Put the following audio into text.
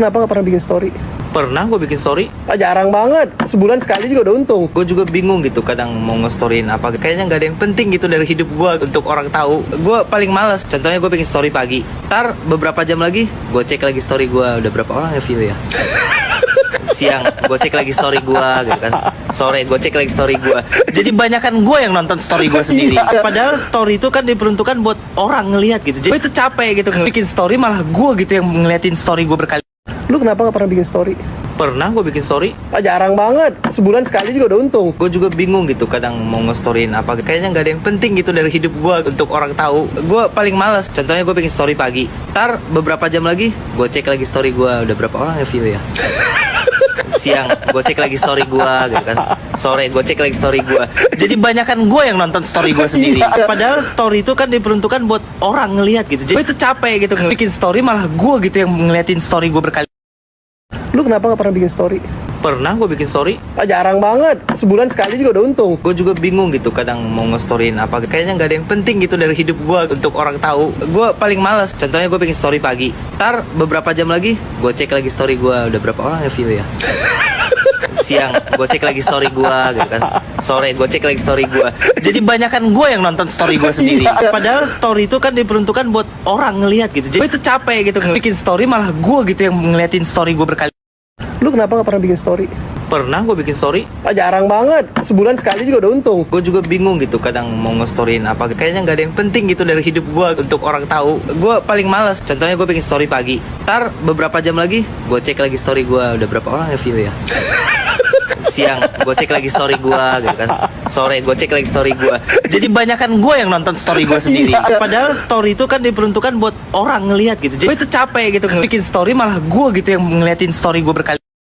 kenapa gak pernah bikin story? Pernah gue bikin story. Jarang banget, sebulan sekali juga udah untung. Gue juga bingung gitu, kadang mau nge-storyin apa. Kayaknya nggak ada yang penting gitu dari hidup gue untuk orang tahu. Gue paling males. Contohnya gue bikin story pagi. Ntar beberapa jam lagi, gue cek lagi story gue. Udah berapa orang yang view ya? Siang, gue cek lagi story gue gitu kan. Sore, gue cek lagi story gue. Jadi banyakan gue yang nonton story gue sendiri. Padahal story itu kan diperuntukkan buat orang ngelihat gitu. Jadi gue itu capek gitu bikin story, malah gue gitu yang ngeliatin story gue berkali. Lu kenapa gak pernah bikin story? Pernah gue bikin story. Jarang banget, sebulan sekali juga udah untung. Gue juga bingung gitu, kadang mau nge-storyin apa. Kayaknya nggak ada yang penting gitu dari hidup gue untuk orang tahu. Gue paling males. Contohnya gue bikin story pagi. Ntar beberapa jam lagi, gue cek lagi story gue. Udah berapa orang yang view ya? Siang, gue cek lagi story gue gitu kan. Sore, gue cek lagi story gue. Jadi banyakan gue yang nonton story gue sendiri. Padahal story itu kan diperuntukkan buat orang ngelihat gitu. Jadi gue itu capek gitu bikin story, malah gue gitu yang ngeliatin story gue berkali. Lu kenapa gak pernah bikin story? Pernah gue bikin story. Jarang banget, sebulan sekali juga udah untung. Gue juga bingung gitu, kadang mau nge-storyin apa. Kayaknya nggak ada yang penting gitu dari hidup gue untuk orang tahu. Gue paling males. Contohnya gue bikin story pagi. Ntar beberapa jam lagi, gue cek lagi story gue. Udah berapa orang yang view ya? Siang, gue cek lagi story gue gitu kan. Sore, gue cek lagi story gue. Jadi banyakan gue yang nonton story gue sendiri. Padahal story itu kan diperuntukkan buat orang ngelihat gitu. Jadi gue itu capek gitu bikin story, malah gue gitu yang ngeliatin story gue berkali. Lu kenapa gak pernah bikin story? Pernah gue bikin story. Jarang banget, sebulan sekali juga udah untung. Gue juga bingung gitu, kadang mau nge-storyin apa. Kayaknya nggak ada yang penting gitu dari hidup gue untuk orang tahu. Gue paling males. Contohnya gue bikin story pagi. Ntar beberapa jam lagi, gue cek lagi story gue. Udah berapa orang yang view ya? Siang, gue cek lagi story gue gitu kan. Sore, gue cek lagi story gue. Jadi banyakan gue yang nonton story gue sendiri. Padahal story itu kan diperuntukkan buat orang ngelihat gitu. Jadi gue itu capek gitu bikin story, malah gue gitu yang ngeliatin story gue berkali.